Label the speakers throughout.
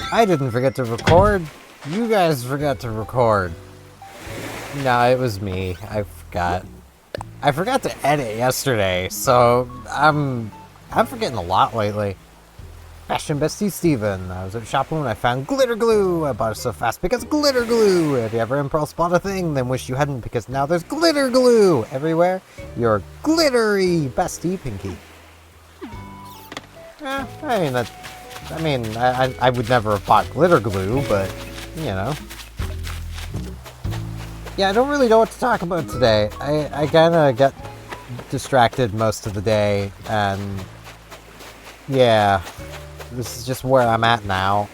Speaker 1: I didn't forget to record. You guys forgot to record. No, it was me. I forgot. I forgot to edit yesterday, so I'm forgetting a lot lately. Fashion Bestie Steven. I was at shopping when I found glitter glue. I bought it so fast because glitter glue. If you ever impulse bought a thing, then wish you hadn't because now there's glitter glue everywhere. Your glittery bestie Pinky. I would never have bought glitter glue, but, you know. Yeah, I don't really know what to talk about today. I kind of got distracted most of the day, and yeah, this is just where I'm at now.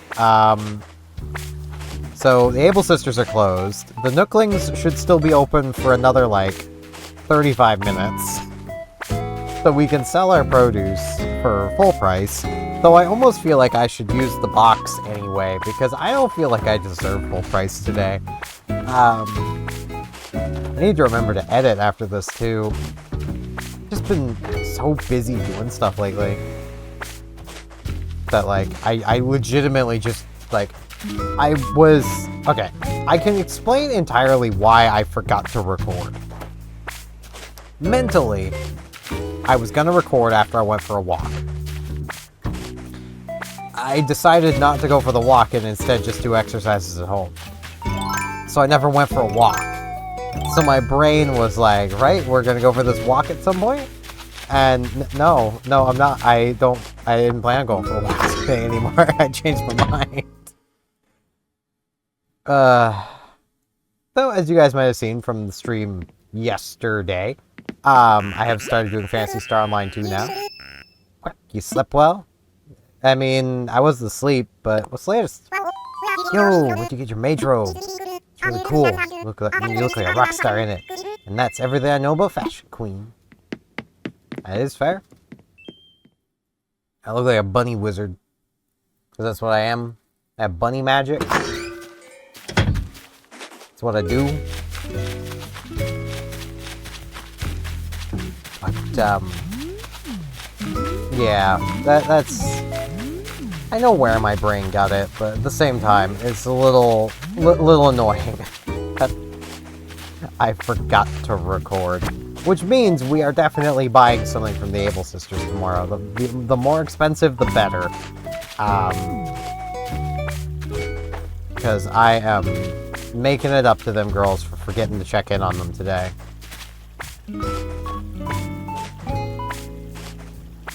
Speaker 1: So the Able Sisters are closed. The Nooklings should still be open for another, 35 minutes. So we can sell our produce for full price, though I almost feel like I should use the box anyway, because I don't feel like I deserve full price today. I need to remember to edit after this, too. Just been so busy doing stuff lately that, I legitimately just, okay, I can explain entirely why I forgot to record. Mentally, I was gonna record after I went for a walk. I decided not to go for the walk and instead just do exercises at home. So I never went for a walk. So my brain was like, right, we're gonna go for this walk at some point? And no, I'm not. I didn't plan on going for a walk today anymore. I changed my mind. So as you guys might have seen from the stream yesterday, I have started doing Phantasy Star Online 2 now. What? You slept well? I mean, I was asleep, but what's the latest? Yo, where'd you get your mage robe? It's really cool. You look like a rock star in it. And that's everything I know about Fashion Queen. That is fair. I look like a bunny wizard. Because that's what I am. I have bunny magic. That's what I do. But, yeah, that's... I know where my brain got it, but at the same time, it's a little annoying. I forgot to record. Which means we are definitely buying something from the Able Sisters tomorrow. The more expensive, the better. Because I am making it up to them girls for forgetting to check in on them today.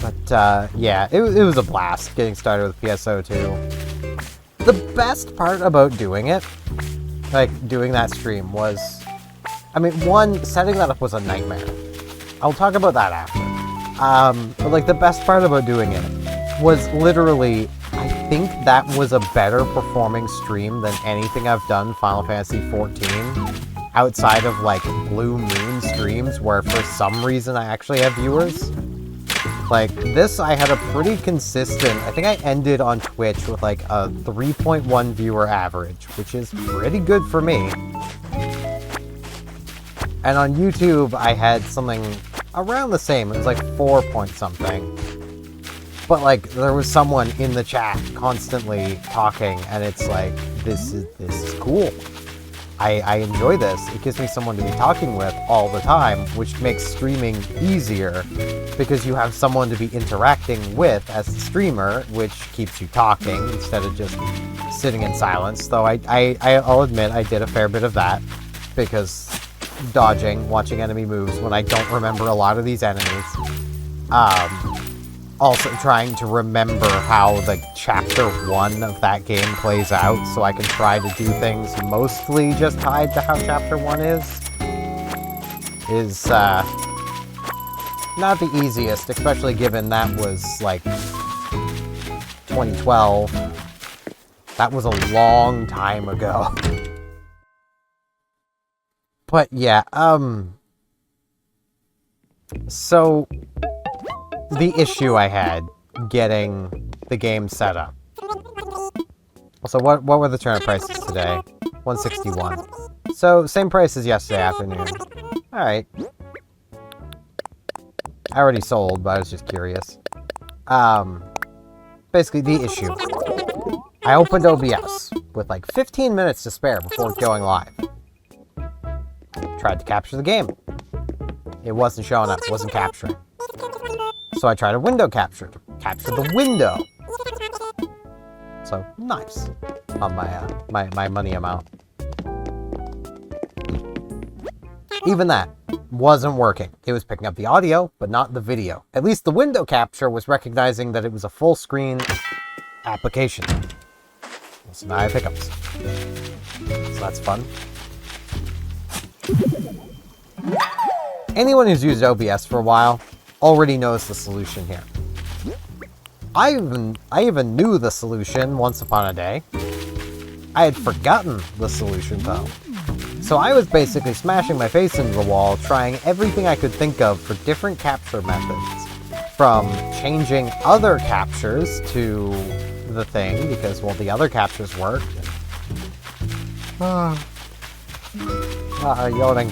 Speaker 1: But, yeah, it was a blast getting started with PSO2. The best part about doing it, doing that stream, was... I mean, one, setting that up was a nightmare. I'll talk about that after. But, the best part about doing it was literally... I think that was a better performing stream than anything I've done Final Fantasy XIV. Outside of, Blue Moon streams, where for some reason I actually have viewers. This, I had a pretty consistent... I think I ended on Twitch with, a 3.1 viewer average, which is pretty good for me. And on YouTube, I had something around the same. It was, 4 point something. But, there was someone in the chat constantly talking, and it's this is cool. I enjoy this. It gives me someone to be talking with all the time, which makes streaming easier because you have someone to be interacting with as a streamer, which keeps you talking instead of just sitting in silence. Though I'll admit I did a fair bit of that because dodging, watching enemy moves when I don't remember a lot of these enemies. Also trying to remember how chapter 1 of that game plays out, so I can try to do things mostly just tied to how chapter 1 is not the easiest, especially given that was 2012. That was a long time ago. But yeah, So, the issue I had getting the game set up. So what were the turnip prices today? 161. So, same price as yesterday afternoon. Alright. I already sold, but I was just curious. Basically, the issue. I opened OBS with like 15 minutes to spare before going live. Tried to capture the game. It wasn't showing up, it wasn't capturing. So I tried a window capture to capture the window. So, nice on my money amount. Even that wasn't working. It was picking up the audio, but not the video. At least the window capture was recognizing that it was a full screen application. So now I have hiccups. So that's fun. Anyone who's used OBS for a while already knows the solution here. I even knew the solution once upon a day. I had forgotten the solution though. So I was basically smashing my face into the wall, trying everything I could think of for different capture methods. From changing other captures to the thing, because, well, the other captures worked. Yawning.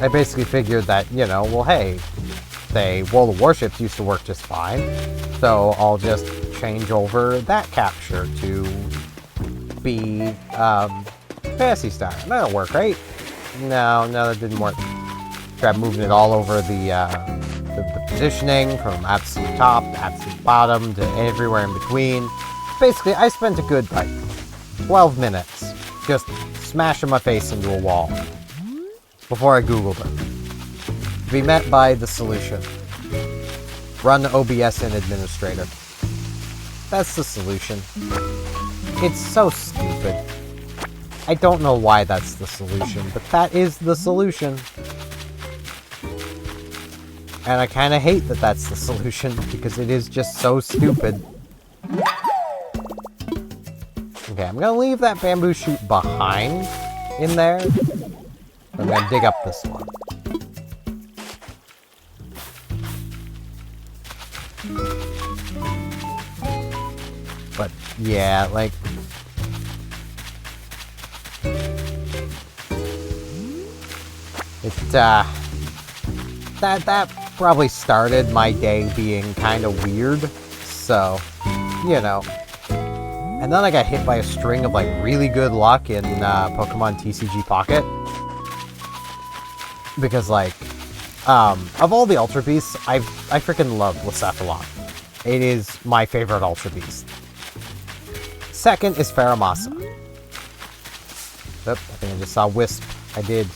Speaker 1: I basically figured that, you know, well, hey, World of Warships used to work just fine, so I'll just change over that capture to be, Fantasy Star. That'll work, right? No, that didn't work. Tried moving it all over the positioning from absolute top to absolute bottom to everywhere in between. Basically, I spent a good, 12 minutes just smashing my face into a wall before I Googled it. To be met by the solution. Run OBS in Administrator. That's the solution. It's so stupid. I don't know why that's the solution, but that is the solution. And I kind of hate that that's the solution, because it is just so stupid. Okay, I'm going to leave that bamboo shoot behind in there. I'm going to dig up this one. But, yeah, like... That probably started my day being kind of weird, so, you know. And then I got hit by a string of, really good luck in Pokemon TCG Pocket. Because, of all the Ultra Beasts, I freaking love Blacephalon. It is my favorite Ultra Beast. Second is Faramasa. Oop, I think I just saw Wisp. I did.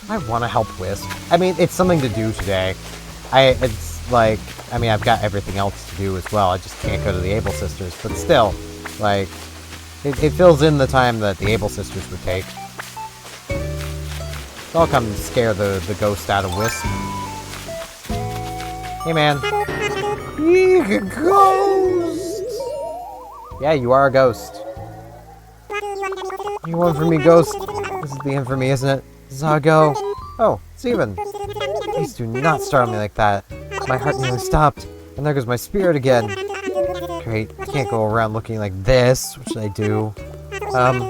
Speaker 1: I want to help Wisp. I mean, it's something to do today. I've got everything else to do as well. I just can't go to the Able Sisters. But still, it fills in the time that the Able Sisters would take. So I'll come scare the ghost out of Wisp. Hey, man. You're a ghost! Yeah, you are a ghost. You want from me, ghost? This is the end for me, isn't it? This is how I go. Oh, Steven. Please do not startle me like that. My heart nearly stopped, and there goes my spirit again. Great, I can't go around looking like this. What should I do?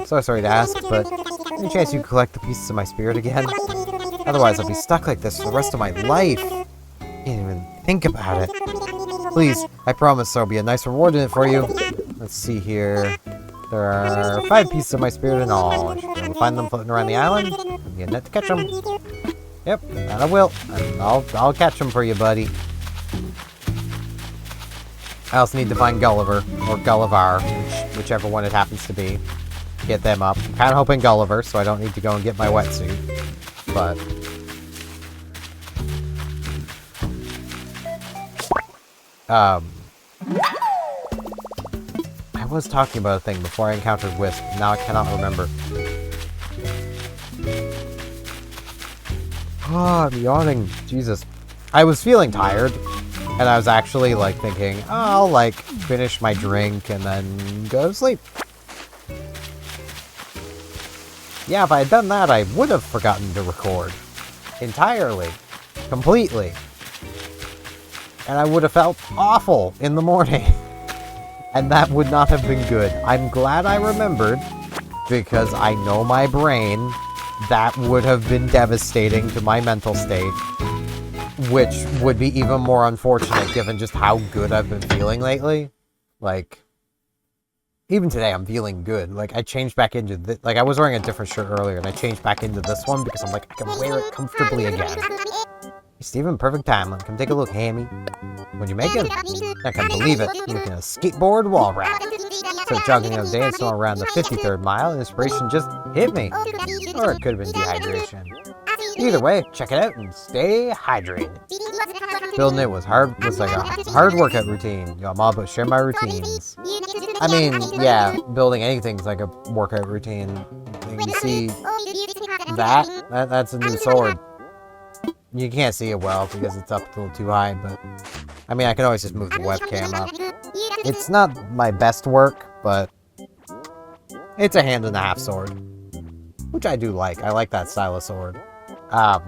Speaker 1: So sorry to ask, but any chance you could collect the pieces of my spirit again? Otherwise, I'll be stuck like this for the rest of my life. Can't even think about it. Please, I promise there'll be a nice reward in it for you. Let's see here. There are 5 pieces of my spirit in all. I should be able to find them floating around the island. And get a net to catch them. Yep, and I will. And I'll catch them for you, buddy. I also need to find Gulliver, or Gullivar, whichever one it happens to be. Get them up. I'm kind of hoping Gulliver, so I don't need to go and get my wetsuit. But... I was talking about a thing before I encountered Wisp. Now I cannot remember. I'm yawning. Jesus. I was feeling tired. And I was actually, thinking, oh, I'll, finish my drink and then go to sleep. Yeah, if I had done that, I would have forgotten to record. Entirely. completely. And I would have felt awful in the morning. And that would not have been good. I'm glad I remembered, because I know my brain, that would have been devastating to my mental state, which would be even more unfortunate given just how good I've been feeling lately. Like, even today I'm feeling good. Like, I changed back into like, I was wearing a different shirt earlier, and I changed back into this one because I'm like, I can wear it comfortably again. Hey, Steven, perfect time. Come take a look, Hammy. What'd you make it? I can't believe it. You're making a skateboard wall wrap. So jogging the other day and saw around the 53rd mile, and inspiration just hit me. Or it could have been dehydration. Either way, check it out and stay hydrated. Building it was like a hard workout routine. Yo, I'm all about sharing my routines. I mean, yeah, building anything's like a workout routine. You see that's a new sword. You can't see it well because it's up a little too high, but I mean, I can always just move the webcam up. It's not my best work, but it's a hand-and-a-half sword, which I do like. I like that style of sword. I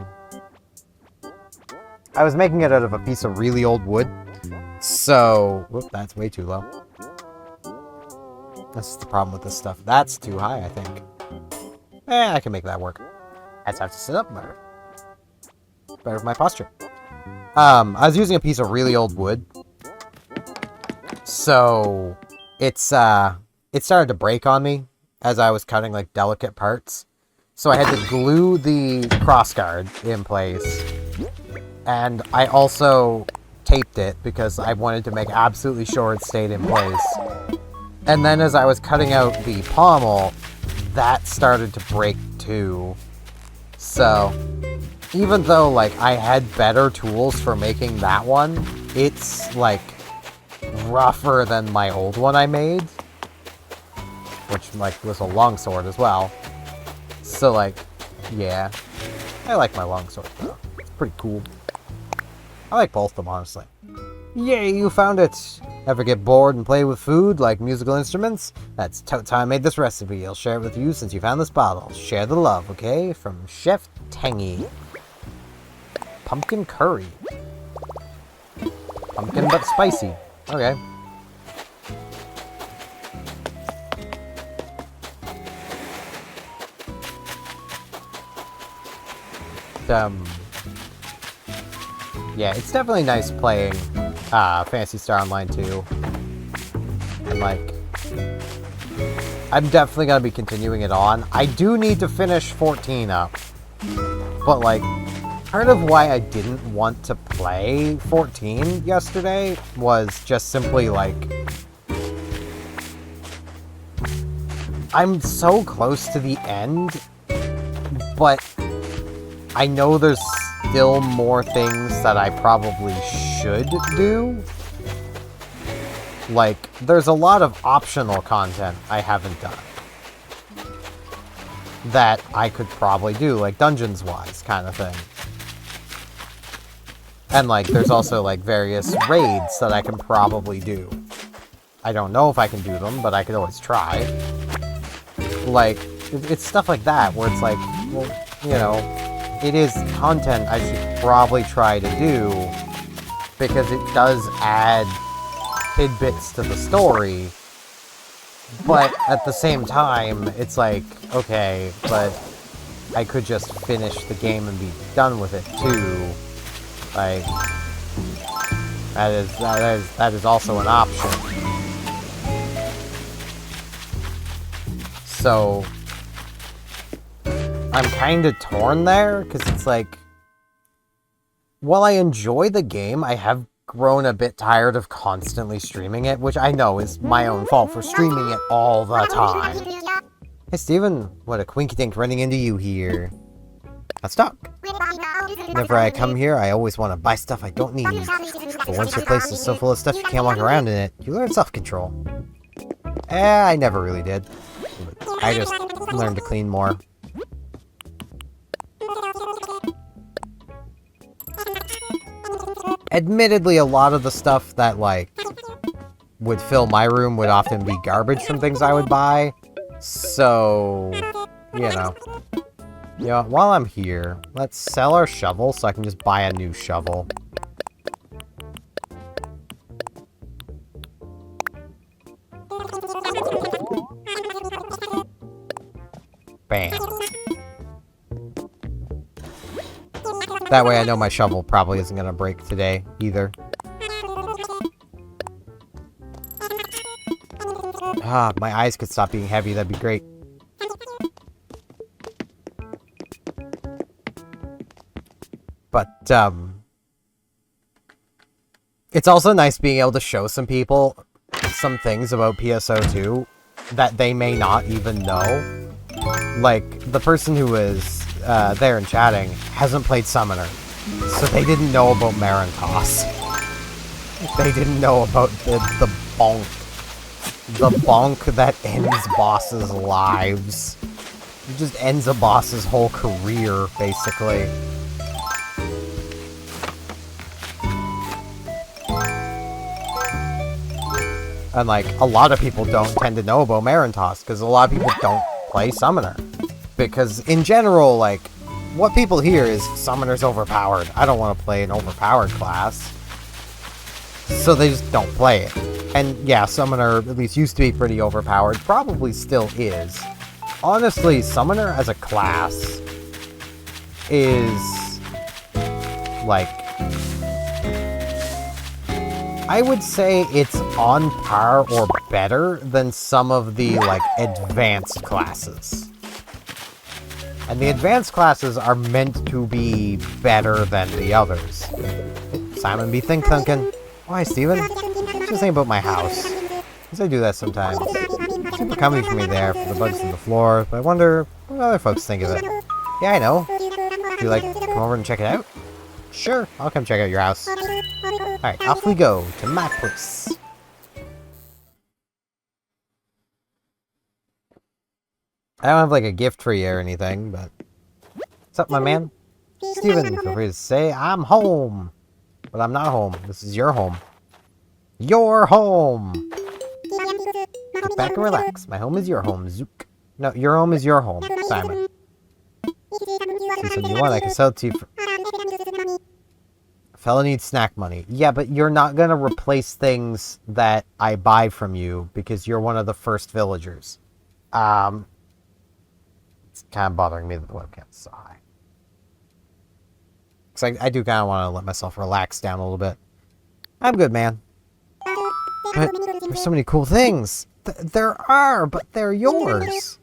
Speaker 1: was making it out of a piece of really old wood, so... Whoop, that's way too low. That's the problem with this stuff. That's too high, I think. I can make that work. I just have to sit up better. Better for my posture. I was using a piece of really old wood, so it started to break on me as I was cutting like delicate parts. So I had to glue the crossguard in place, and I also taped it because I wanted to make absolutely sure it stayed in place. And then as I was cutting out the pommel, that started to break too. So even though like I had better tools for making that one, it's like rougher than my old one I made, which like was a longsword as well. So like, yeah, I like my longsword though. It's pretty cool. I like both of them, honestly. Yay, you found it! Ever get bored and play with food like musical instruments? That's totes how I made this recipe. I'll share it with you since you found this bottle. Share the love, okay? From Chef Tangy. Pumpkin curry. Pumpkin but spicy. Okay. Yeah, it's definitely nice playing Phantasy Star Online 2. And like, I'm definitely gonna be continuing it on. I do need to finish 14 up. But like, part of why I didn't want to play 14 yesterday was just simply like, I'm so close to the end, but I know there's still more things that I probably should do. Like, there's a lot of optional content I haven't done that I could probably do, like dungeons-wise kind of thing. And like, there's also like various raids that I can probably do. I don't know if I can do them, but I could always try. Like, it's stuff like that where it's like, well, you know, it is content I should probably try to do because it does add tidbits to the story, but at the same time, it's like, okay, but I could just finish the game and be done with it too. Like, that is also an option. So I'm kind of torn there, because it's like, while I enjoy the game, I have grown a bit tired of constantly streaming it, which I know is my own fault for streaming it all the time. Hey Steven, what a quinky dink running into you here. Let's talk. Whenever I come here, I always want to buy stuff I don't need. But once your place is so full of stuff you can't walk around in it, you learn self-control. I never really did. I just learned to clean more. Admittedly, a lot of the stuff that, like, would fill my room would often be garbage from things I would buy. So, you know. You know, while I'm here, let's sell our shovel so I can just buy a new shovel. Bam. That way I know my shovel probably isn't gonna break today, either. Ah, my eyes could stop being heavy, that'd be great. But, it's also nice being able to show some people some things about PSO2 that they may not even know. Like, the person who was there and chatting hasn't played Summoner, so they didn't know about Marintos. They didn't know about the bonk. The bonk that ends bosses' lives. It just ends a boss's whole career, basically. And, like, a lot of people don't tend to know about Marintos, because a lot of people don't play Summoner. Because, in general, like, what people hear is, Summoner's overpowered. I don't want to play an overpowered class. So they just don't play it. And, yeah, Summoner at least used to be pretty overpowered. Probably still is. Honestly, Summoner as a class is, like, I would say it's on par or better than some of the, like, advanced classes. And the advanced classes are meant to be better than the others. Simon be think-thunkin'. Why, Steven? Just think about my house. Because I do that sometimes. Super comfy for me there, for the bugs on the floor, but I wonder what other folks think of it. Yeah, I know. Would you like to come over and check it out? Sure, I'll come check out your house. Alright, off we go to my place. I don't have like a gift for you or anything, but... What's up, my man? Steven, feel free to say I'm home. But I'm not home. This is your home. Your home! Sit back and relax. My home is your home, Zook. No, your home is your home, Simon. See something you want, I can sell it to you for... Fella needs snack money. Yeah, but you're not gonna replace things that I buy from you because you're one of the first villagers. It's kind of bothering me that the webcam's so high. Because I do kind of want to let myself relax down a little bit. I'm good, man. But there's so many cool things. There are, but they're yours.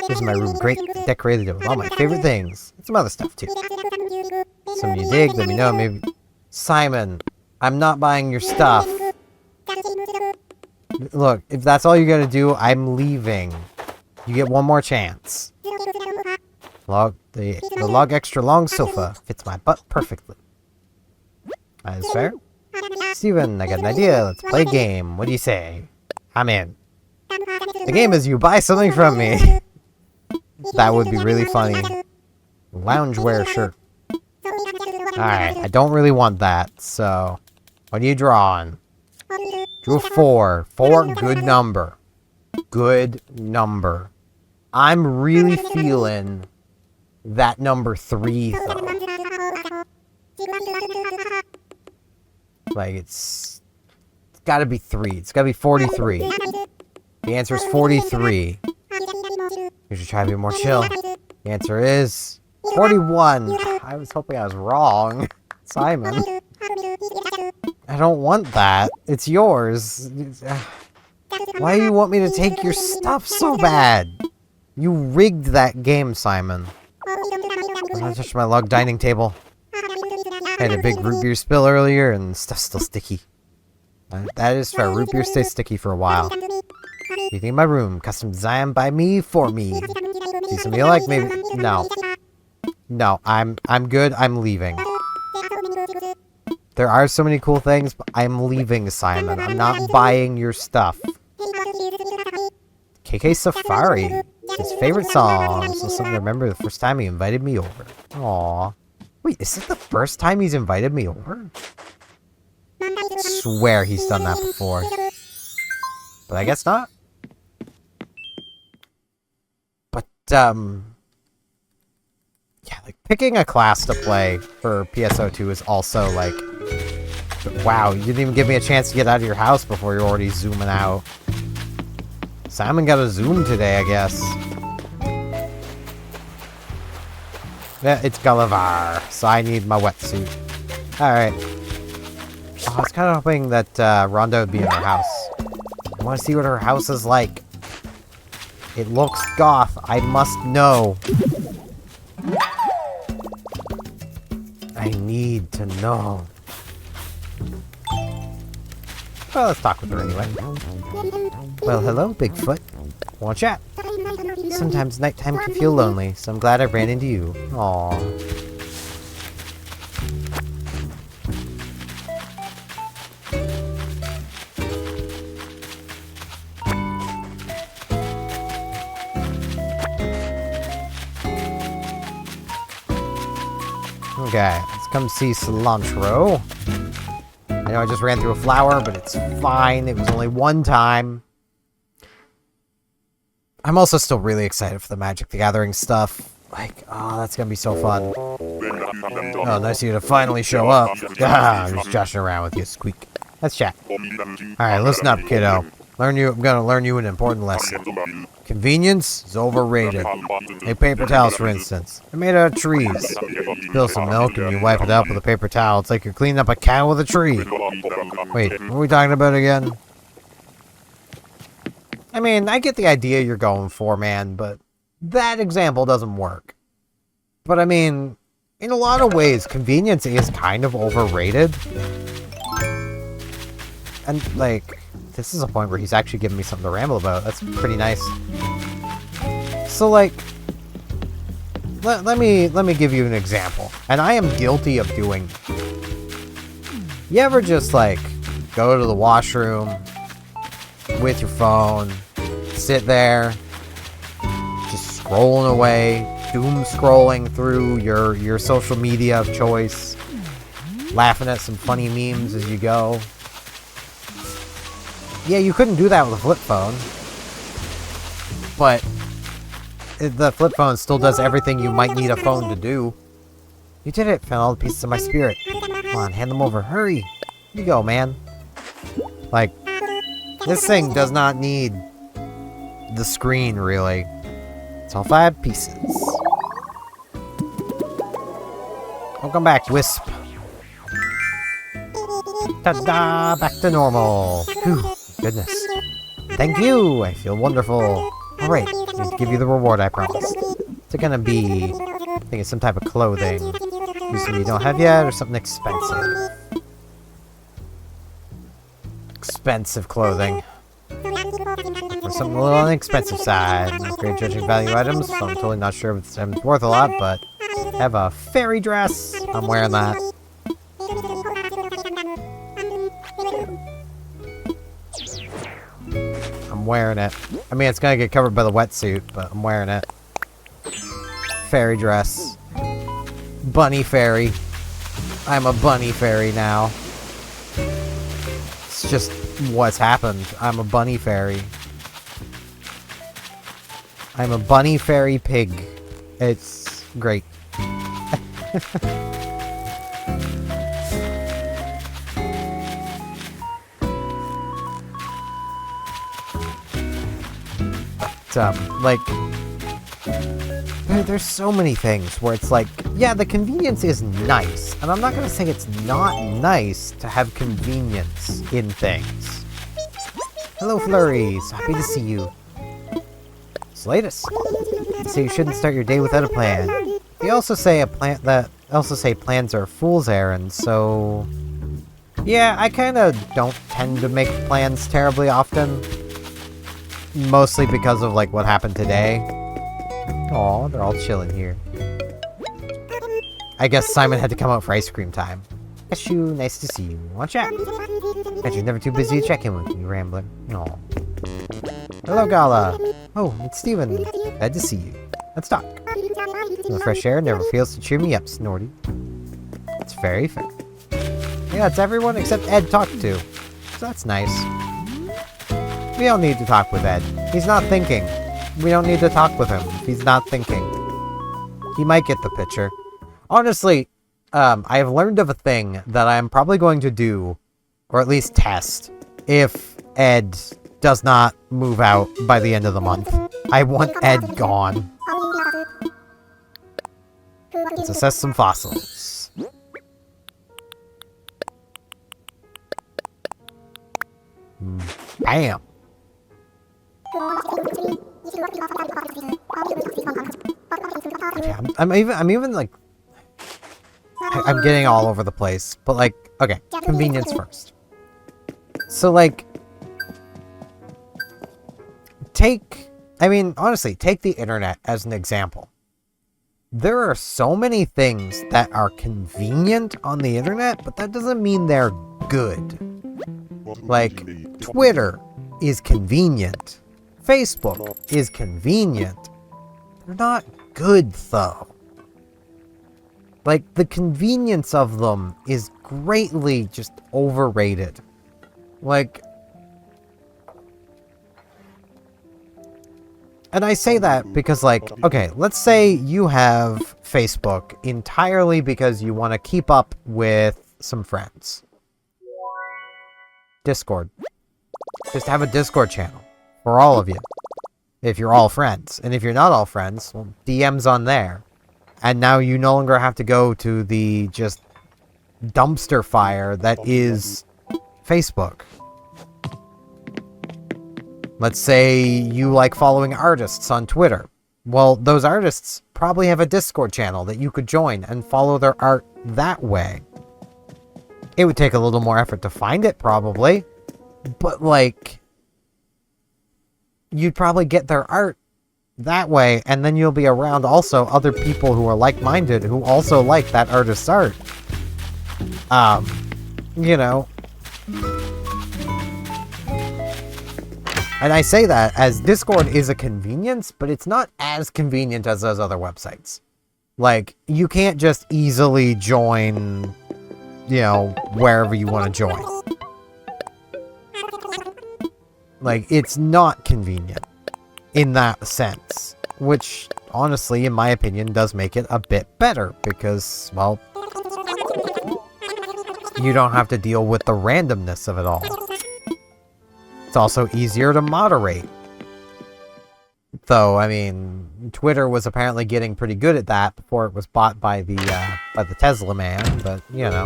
Speaker 1: Here's my room. Great. Decorated it with all my favorite things. And some other stuff, too. Some of you dig, let me know. Maybe... Simon, I'm not buying your stuff. Look, if that's all you're gonna do, I'm leaving. You get one more chance. The log extra long sofa fits my butt perfectly. That is fair. Steven, I got an idea. Let's play a game. What do you say? I'm in. The game is you buy something from me. That would be really funny. Loungewear shirt. Alright, I don't really want that, so... What are you drawing? Drew a 4. 4, good number. Good number. I'm really feeling that number 3, though. Like, it's gotta be 3. It's gotta be 43. The answer is 43. You should try to be more chill. The answer is 41. I was hoping I was wrong. Simon. I don't want that. It's yours. Why do you want me to take your stuff so bad? You rigged that game, Simon. I'm gonna touch my log dining table. I had a big root beer spill earlier, and stuff's still sticky. That is fair. Root beer stays sticky for a while. You think my room, custom designed by me for me. See something you like? Maybe. No. No, I'm good. I'm leaving. There are so many cool things, but I'm leaving, Simon. I'm not buying your stuff. KK Safari. His favorite song. So something to remember the first time he invited me over. Aww. Wait, is this the first time he's invited me over? I swear he's done that before. But I guess not. But, Yeah, like, picking a class to play for PSO2 is also, like... Wow, you didn't even give me a chance to get out of your house before you're already zooming out. Simon got a zoom today, I guess. Yeah, it's Gulliver, so I need my wetsuit. Alright. Oh, I was kind of hoping that Rhonda would be in her house. I want to see what her house is like. It looks goth. I must know. I need to know. Well, let's talk with her anyway. Well, hello, Bigfoot. Want to chat? Sometimes nighttime can feel lonely, so I'm glad I ran into you. Aww. Okay, let's come see Cilantro. I know I just ran through a flower, but it's fine. It was only one time. I'm also still really excited for the Magic the Gathering stuff. Like, oh, that's gonna be so fun. Oh, nice of you to finally show up. Ah, I'm just joshing around with you, Squeak. Let's chat. Alright, listen up, kiddo. I'm gonna learn you an important lesson. Convenience is overrated. Take paper towels, for instance. They're made out of trees. Spill some milk and you wipe it up with a paper towel. It's like you're cleaning up a cow with a tree. Wait, what are we talking about again? I mean, I get the idea you're going for, man, but that example doesn't work. But I mean, in a lot of ways, convenience is kind of overrated. And, like, this is a point where he's actually giving me something to ramble about. That's pretty nice. So, like, let me give you an example. And I am guilty of doing it. You ever just, like, go to the washroom with your phone, sit there, just scrolling away, doom scrolling through your social media of choice, laughing at some funny memes as you go? Yeah, you couldn't do that with a flip phone. But the flip phone still does everything you might need a phone to do. You did it, found all the pieces of my spirit. Come on, hand them over, hurry. Here you go, man. Like, this thing does not need the screen, really. It's all 5 pieces. Welcome back, Wisp. Ta-da! Back to normal. Whew. Goodness. Thank you! I feel wonderful. Alright, I need to give you the reward I promised. It's gonna be... I think it's some type of clothing. Something you don't have yet, or something expensive. Expensive clothing. Or something a little on the expensive side. I'm not great judging value items, so I'm totally not sure if it's worth a lot, but... I have a fairy dress. I'm wearing that. I'm wearing it. I mean, it's gonna get covered by the wetsuit, but I'm wearing it. Fairy dress. Bunny fairy. I'm a bunny fairy now. It's just what's happened. I'm a bunny fairy. I'm a bunny fairy pig. It's great. Like, there's so many things where it's like, yeah, the convenience is nice, and I'm not gonna say it's not nice to have convenience in things. Hello, Flurries. Happy to see you. Slatus. So you shouldn't start your day without a plan. They also say plans are fool's errands, so yeah, I kind of don't tend to make plans terribly often. Mostly because of, like, what happened today. Aw, they're all chilling here. I guess Simon had to come out for ice cream time. Cashew, nice to see you. Want to chat? Bet you're never too busy to check in with me, Rambler. Aw. Hello, Gala. Oh, it's Steven. Glad to see you. Let's talk. The fresh air never fails to cheer me up, Snorty. It's very fair. Yeah, it's everyone except Ed talked to. So that's nice. We don't need to talk with Ed. He's not thinking. We don't need to talk with him if he's not thinking. He might get the picture. Honestly, I have learned of a thing that I'm probably going to do, or at least test, if Ed does not move out by the end of the month. I want Ed gone. Let's assess some fossils. Bam. Okay, I'm even like, I'm getting all over the place, but like, okay, convenience first. So like, honestly, take the internet as an example. There are so many things that are convenient on the internet, but that doesn't mean they're good. Like, Twitter is convenient. Facebook is convenient. They're not good, though. Like, the convenience of them is greatly just overrated. Like, and I say that because, like, okay, let's say you have Facebook entirely because you want to keep up with some friends. Discord. Just have a Discord channel for all of you. If you're all friends. And if you're not all friends, well, DM's on there. And now you no longer have to go to the just dumpster fire that is Facebook. Let's say you like following artists on Twitter. Well, those artists probably have a Discord channel that you could join and follow their art that way. It would take a little more effort to find it, probably. But, like, you'd probably get their art that way, and then you'll be around also other people who are like-minded who also like that artist's art. You know. And I say that as Discord is a convenience, but it's not as convenient as those other websites. Like, you can't just easily join, you know, wherever you want to join. Like, it's not convenient in that sense, which, honestly, in my opinion, does make it a bit better because, well, you don't have to deal with the randomness of it all. It's also easier to moderate. Though, I mean, Twitter was apparently getting pretty good at that before it was bought by the Tesla man, but, you know,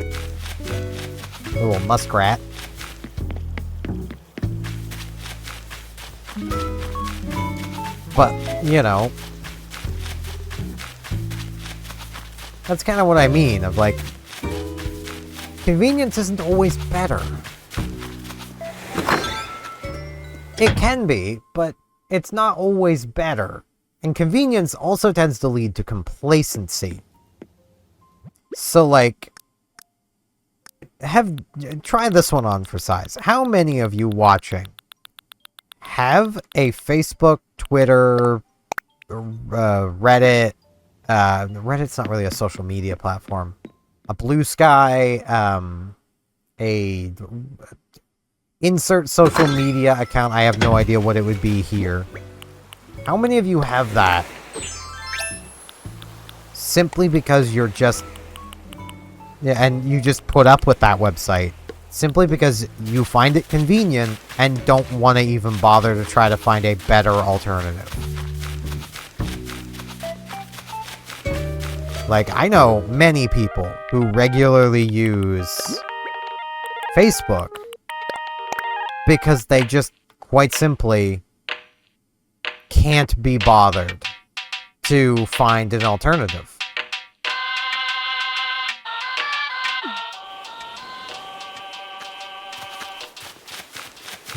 Speaker 1: little muskrat. But, you know, that's kind of what I mean, of like, convenience isn't always better. It can be, but it's not always better. And convenience also tends to lead to complacency. So, like, try this one on for size. How many of you watching have a Facebook, Twitter, Reddit, Reddit's not really a social media platform, a Blue Sky, a insert social media account, I have no idea what it would be here. How many of you have that? Simply because you're just... yeah, and you just put up with that website. Simply because you find it convenient and don't want to even bother to try to find a better alternative. Like, I know many people who regularly use Facebook because they just, quite simply, can't be bothered to find an alternative.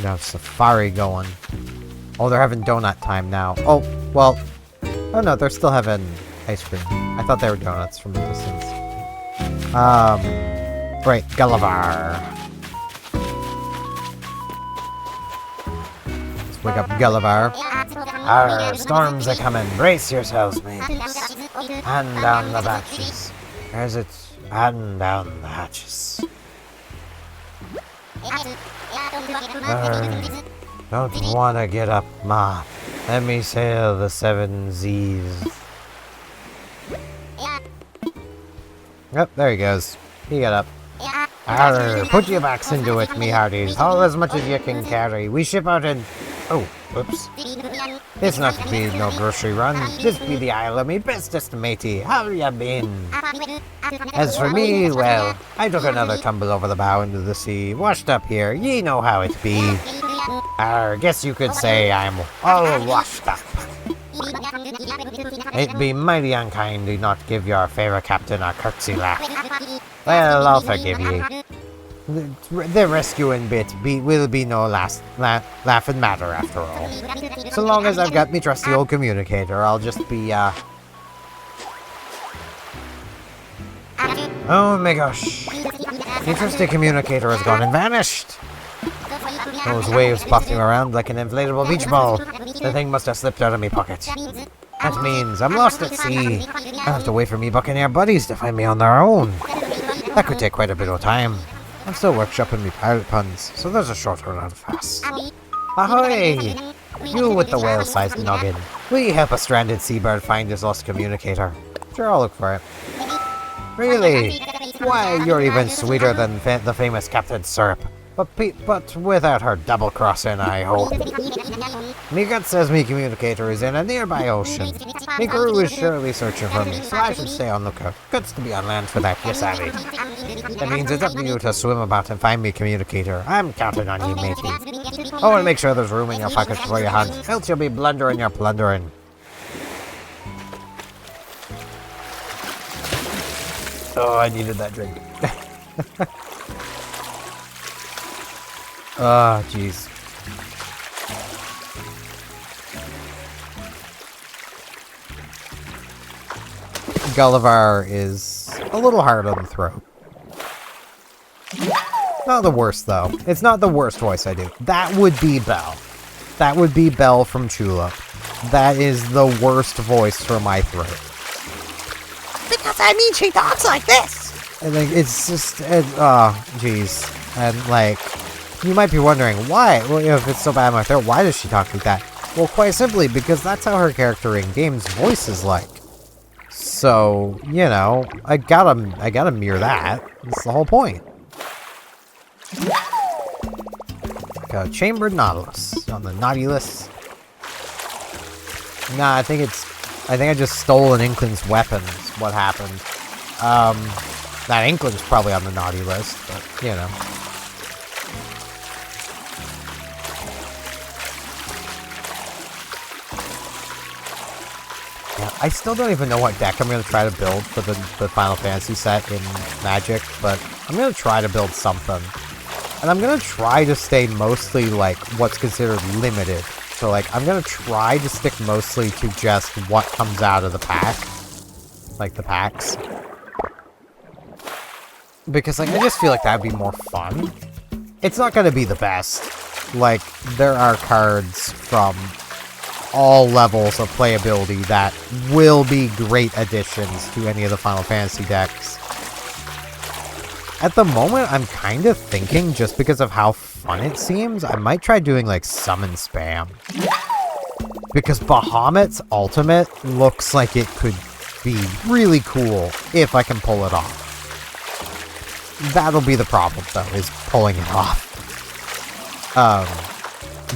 Speaker 1: Now Safari going. Oh, they're having donut time now. Oh, well. Oh no, they're still having ice cream. I thought they were donuts from the distance. Right, Gulliver. Let's wake up Gulliver. Our storms are coming. Brace yourselves, mates. Hand down the batches. Where's it? Hand down the hatches. Don't want to get up, Ma. Let me sail the 7 Z's. Yep, there he goes. He got up. Arr, put your backs into it, me hearties. Haul as much as you can carry. We ship out in... Oh, whoops. It's not to be no grocery run. This be the Isle of me bestest matey. How ya been? As for me, well, I took another tumble over the bow into the sea. Washed up here, ye know how it be. Arr, guess you could say I'm all washed up. It'd be mighty unkind to not give your favourite captain a curtsy laugh. Well, I'll forgive ye. The rescuing bit will be no laughing matter after all. So long as I've got me trusty old communicator, I'll just be, Oh my gosh. The trusty communicator has gone and vanished. Those waves buffing around like an inflatable beach ball. The thing must have slipped out of me pocket. That means I'm lost at sea. I'll have to wait for me buccaneer buddies to find me on their own. That could take quite a bit of time. I'm still workshopping me pirate puns, so there's a shorter run fast. Ahoy! You with the whale-sized noggin. Will you help a stranded seabird find his lost communicator? Sure, I'll look for it. Really? Why, you're even sweeter than the famous Captain Syrup. But without her double-crossing, I hope. Me gut says me communicator is in a nearby ocean. Me crew is surely searching for me, so I should stay on lookout. Guts to be on land for that, yes, Abby. That means it's up to you to swim about and find me communicator. I'm counting on you, matey. Oh, and make sure there's room in your pockets before you hunt, else you'll be blundering your plundering. Oh, I needed that drink. Oh, jeez. Gulliver is a little hard on the throat. Not the worst, though. It's not the worst voice I do. That would be Belle. That would be Belle from Chula. That is the worst voice for my throat. Because I mean she talks like this! And like, it's just, oh, jeez. And like, you might be wondering, why? Well, you know, if it's so bad in my throat, why does she talk like that? Well, quite simply, because that's how her character in game's voice is like. So, you know, I gotta mirror that. That's the whole point. Like a chambered nautilus on the naughty list. Nah, I think I just stole an Inkling's weapon is what happened. That Inkling's probably on the naughty list, but, you know. Yeah, I still don't even know what deck I'm going to try to build for the Final Fantasy set in Magic, but I'm going to try to build something. And I'm going to try to stay mostly, like, what's considered limited. So, like, I'm going to try to stick mostly to just what comes out of the pack. Like, the packs. Because, like, I just feel like that would be more fun. It's not going to be the best. Like, there are cards from all levels of playability that will be great additions to any of the Final Fantasy decks. At the moment, I'm kind of thinking, just because of how fun it seems, I might try doing, like, summon spam. Because Bahamut's ultimate looks like it could be really cool if I can pull it off. That'll be the problem, though, is pulling it off.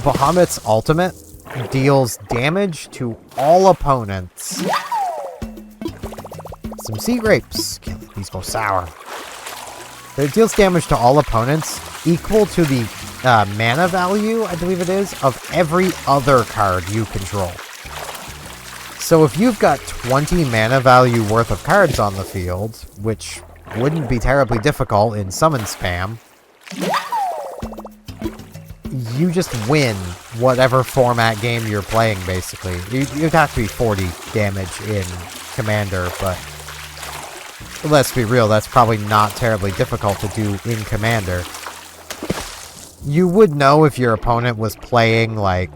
Speaker 1: Bahamut's ultimate deals damage to all opponents. Some sea grapes. Can't let these go sour. It deals damage to all opponents equal to the mana value, I believe it is, of every other card you control. So if you've got 20 mana value worth of cards on the field, which wouldn't be terribly difficult in summon spam, you just win whatever format game you're playing, basically. You'd have to be 40 damage in Commander, but let's be real, that's probably not terribly difficult to do in Commander. You would know if your opponent was playing, like,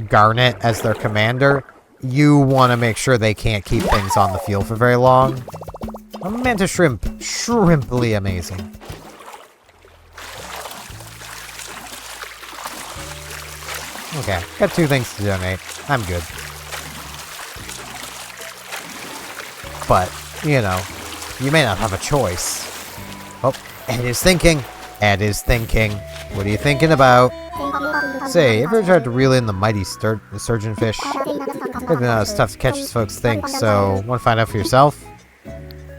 Speaker 1: Garnet as their commander. You want to make sure they can't keep things on the field for very long. A Manta Shrimp. Shrimply amazing. Okay, got 2 things to donate. I'm good. But, you know, you may not have a choice. Oh, Ed is thinking. Ed is thinking. What are you thinking about? Say, ever tried to reel in the mighty surgeonfish? Maybe not as tough to catch as folks think, so want to find out for yourself?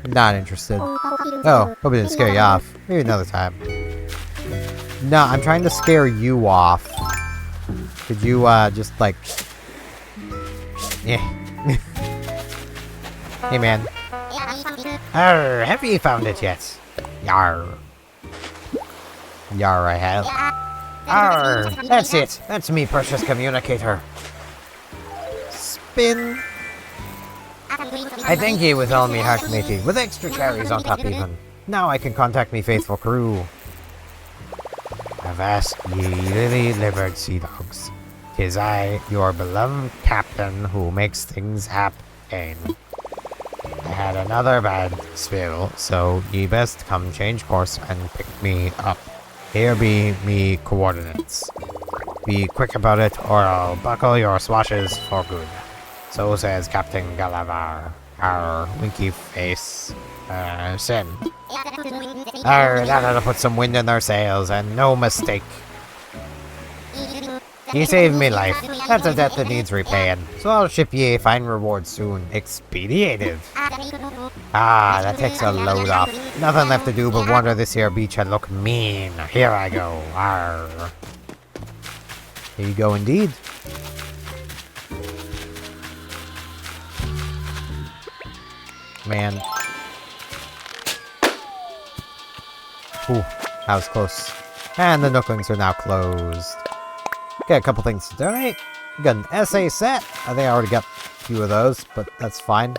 Speaker 1: Not interested. Oh, hope it didn't scare you off. Maybe another time. No, I'm trying to scare you off. Could you, just, like... Yeah. Hey, man. Arr, have you found it yet? Yarr. Yarr, I have. Arr, that's it. That's me, precious communicator. Spin. I thank ye with all me heart, matey, with extra cherries on top even. Now I can contact me faithful crew. Avast ye lily-livered sea dogs. 'Tis I, your beloved captain, who makes things happen. I had another bad spill, so ye best come change course and pick me up. Here be me coordinates. Be quick about it, or I'll buckle your swashes for good. So says Captain Galavar. Our winky face. Send. That ought to put some wind in their sails, and no mistake. Ye saved me life. That's a debt that needs repaying. So I'll ship ye a fine reward soon. Expediative. Ah, that takes a load off. Nothing left to do but wander this here beach and look mean. Here I go. Arr. Here you go indeed. Man. Ooh, that was close. And the Nooklings are now closed. Got a couple things to donate. We got an essay set. I think I already got a few of those, but that's fine.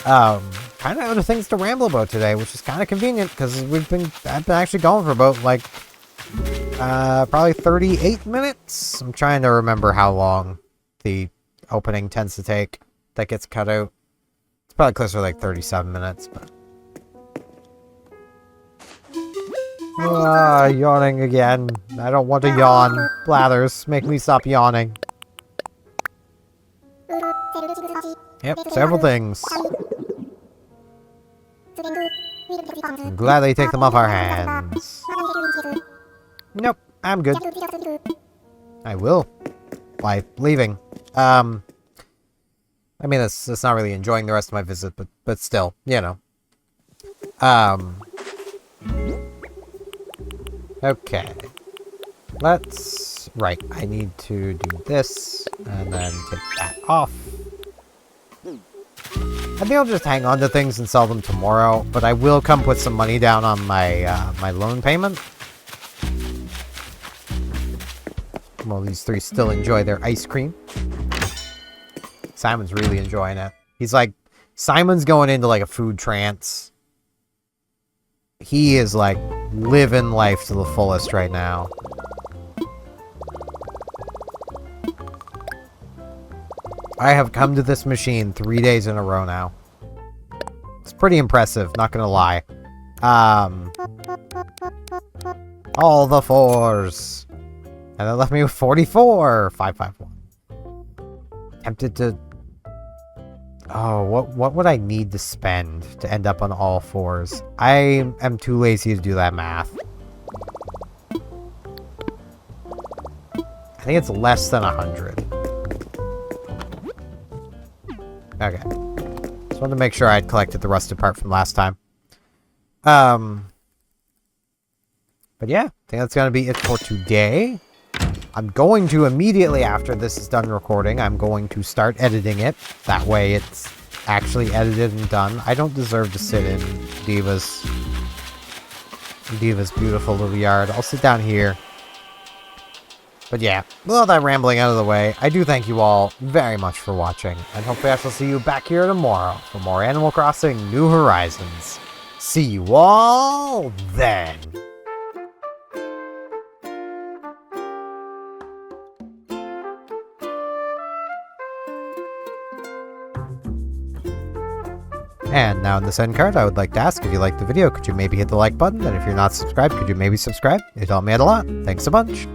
Speaker 1: Kind of other things to ramble about today, which is kind of convenient because I've been actually going for about like probably 38 minutes. I'm trying to remember how long the opening tends to take. That gets cut out. It's probably closer to like 37 minutes, but. Yawning again. I don't want to yawn. Blathers, make me stop yawning. Yep, several things. I'm glad they take them off our hands. Nope, I'm good. I will. By leaving. I mean, that's not really enjoying the rest of my visit, but still, you know. Okay. Right, I need to do this, and then take that off. I think I'll just hang on to things and sell them tomorrow, but I will come put some money down on my, my loan payment. While these three still enjoy their ice cream. Simon's really enjoying it. He's like, Simon's going into like a food trance. He is like living life to the fullest right now. I have come to this machine 3 days in a row now. It's pretty impressive, not gonna lie. All the fours. And that left me with 44. 551. Tempted to... Oh, what would I need to spend to end up on all fours? I am too lazy to do that math. I think it's less than 100. Okay. Just wanted to make sure I'd collected the rusted part from last time. But yeah, I think that's going to be it for today. I'm going to immediately after this is done recording, I'm going to start editing it. That way it's actually edited and done. I don't deserve to sit in Diva's beautiful little yard. I'll sit down here. But yeah, with all that rambling out of the way, I do thank you all very much for watching, and hopefully I shall see you back here tomorrow for more Animal Crossing New Horizons. See you all then! And now in this end card, I would like to ask if you liked the video, could you maybe hit the like button? And if you're not subscribed, could you maybe subscribe? It'd help me out a lot. Thanks a bunch.